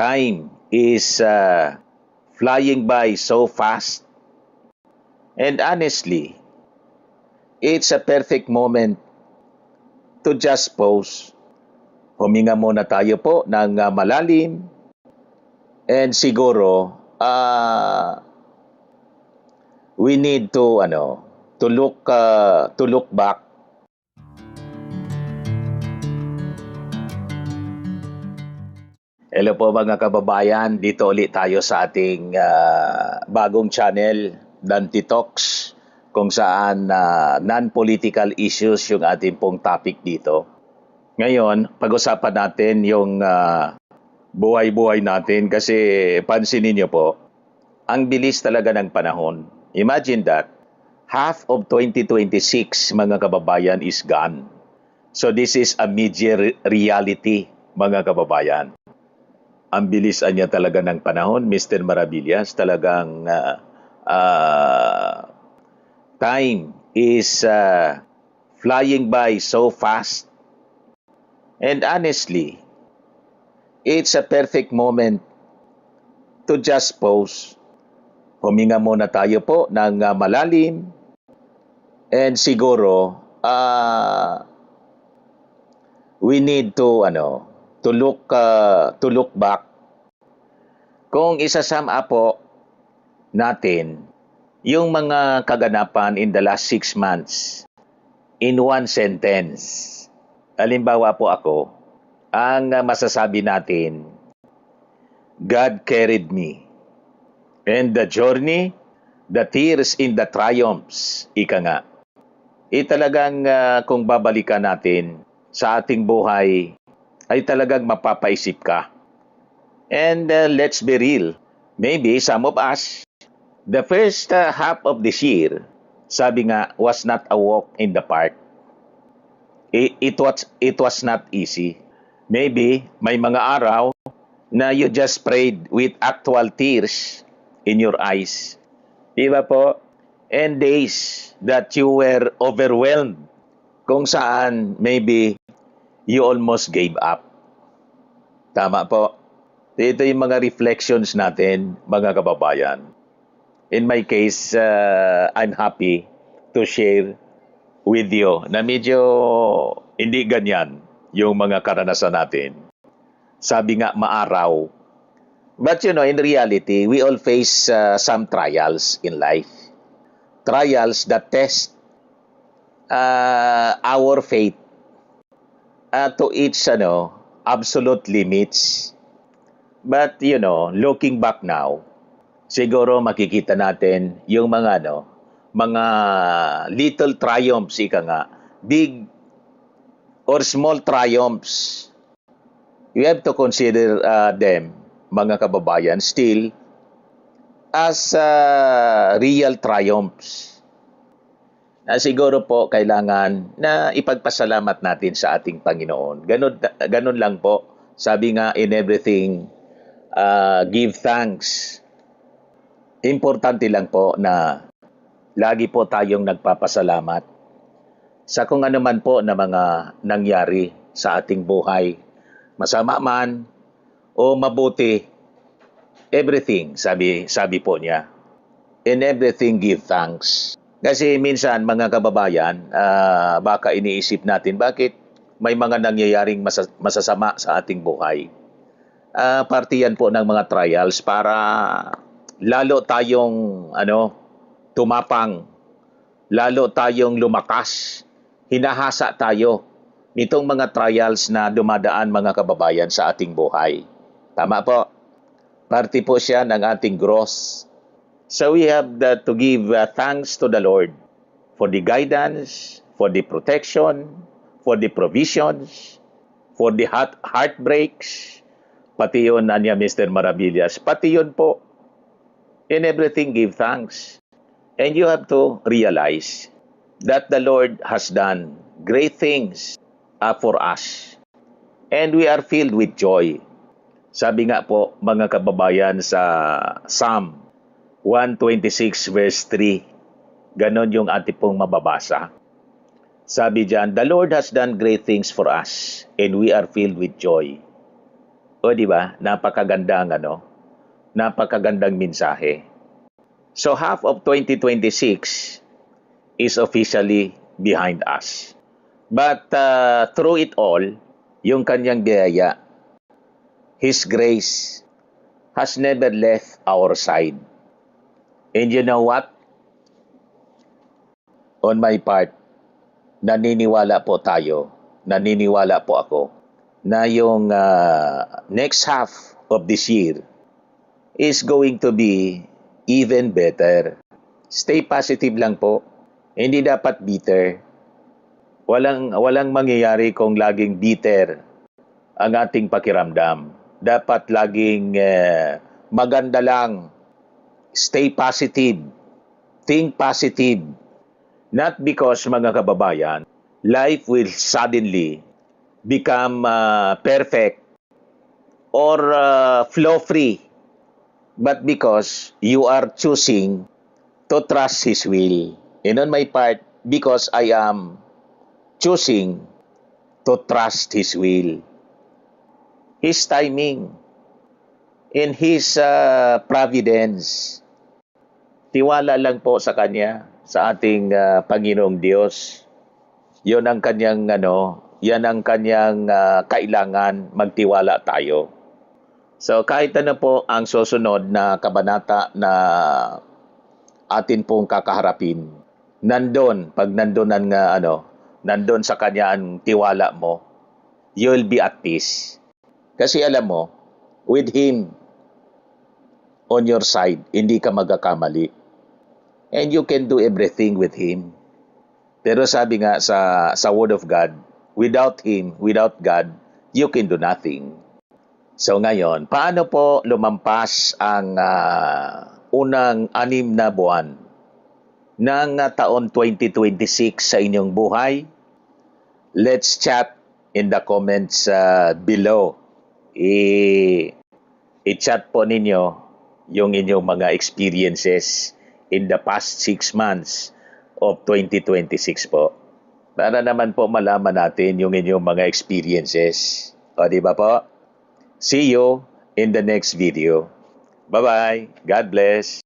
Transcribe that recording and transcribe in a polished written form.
Time is flying by so fast. And honestly, it's a perfect moment to just pause. Huminga muna tayo po ng malalim and siguro we need to look back. Hello po mga kababayan, dito ulit tayo sa ating bagong channel, Dante Talks, kung saan non-political issues yung ating pong topic dito. Ngayon, pag-usapan natin yung buhay-buhay natin kasi pansinin niyo po, ang bilis talaga ng panahon. Imagine that, half of 2026 mga kababayan is gone. So this is a media reality mga kababayan. Ang bilis niya talaga ng panahon, Mr. Maravillas. Talagang time is flying by so fast. And honestly, it's a perfect moment to just pause. Huminga muna tayo po ng malalim. And siguro, we need to look back. Kung isasum up po natin yung mga kaganapan in the last 6 months in one sentence. Halimbawa po ako, ang masasabi natin, God carried me. And the journey, the tears in the triumphs, ika nga. Talagang kung babalikan natin sa ating buhay, ay talagang mapapaisip ka. And let's be real, maybe some of us, the first half of this year, sabi nga, was not a walk in the park. It was not easy. Maybe may mga araw na you just prayed with actual tears in your eyes. Di ba po? And days that you were overwhelmed, kung saan maybe you almost gave up. Tama po. Ito yung mga reflections natin, mga kababayan. In my case, I'm happy to share with you na medyo hindi ganyan yung mga karanasan natin. Sabi nga, maaraw. But in reality, we all face some trials in life. Trials that test our faith to its absolute limits. But looking back now, siguro makikita natin yung mga little triumphs, ika nga, big or small triumphs. You have to consider them, mga kababayan, still as real triumphs. Siguro po kailangan na ipagpasalamat natin sa ating Panginoon. Ganun lang po. Sabi nga, in everything, give thanks. Importante lang po na lagi po tayong nagpapasalamat sa kung ano man po na mga nangyari sa ating buhay. Masama man o mabuti, everything, sabi po niya. In everything, give thanks. Kasi minsan, mga kababayan, baka iniisip natin, bakit may mga nangyayaring masasama sa ating buhay? Parte yan po ng mga trials para lalo tayong tumapang, lalo tayong lumakas, hinahasa tayo nitong mga trials na dumadaan, mga kababayan, sa ating buhay. Tama po. Parte po siya ng ating growth. So we have to give thanks to the Lord for the guidance, for the protection, for the provisions, for the heartbreaks, pati yun, Mr. Maravillas, pati yun po. In everything, give thanks. And you have to realize that the Lord has done great things for us. And we are filled with joy. Sabi nga po, mga kababayan, sa Psalm 126 verse 3, ganon yung ating pong mababasa. Sabi diyan, the Lord has done great things for us, and we are filled with joy. O di ba? Napakagandang napakagandang mensahe. So half of 2026 is officially behind us. But through it all, yung kanyang biyaya, His grace has never left our side. And you know what? On my part, naniniwala po ako, na yung next half of this year is going to be even better. Stay positive lang po. Hindi dapat bitter. Walang mangyayari kung laging bitter ang ating pakiramdam. Dapat laging maganda lang. Stay positive. Think positive. Not because, mga kababayan, life will suddenly become perfect or flow-free, but because you are choosing to trust His will. And on my part, because I am choosing to trust His will, His timing, in His providence. Tiwala lang po sa Kanya, sa ating Panginoong Diyos. Yan ang Kanyang kailangan, magtiwala tayo. So kahit ano po ang susunod na kabanata na atin pong kakaharapin, pag nandun sa Kanya ang tiwala mo, you'll be at peace. Kasi alam mo, with Him on your side, hindi ka magkakamali. And you can do everything with Him. Pero sabi nga sa Word of God, without Him, without God, you can do nothing. So ngayon, paano po lumampas ang unang 6 na buwan ng taon 2026 sa inyong buhay? Let's chat in the comments below. I-chat po ninyo yung inyong mga experiences in the past 6 months of 2026 po. Para naman po malaman natin yung inyong mga experiences. O di ba po? See you in the next video. Bye-bye. God bless.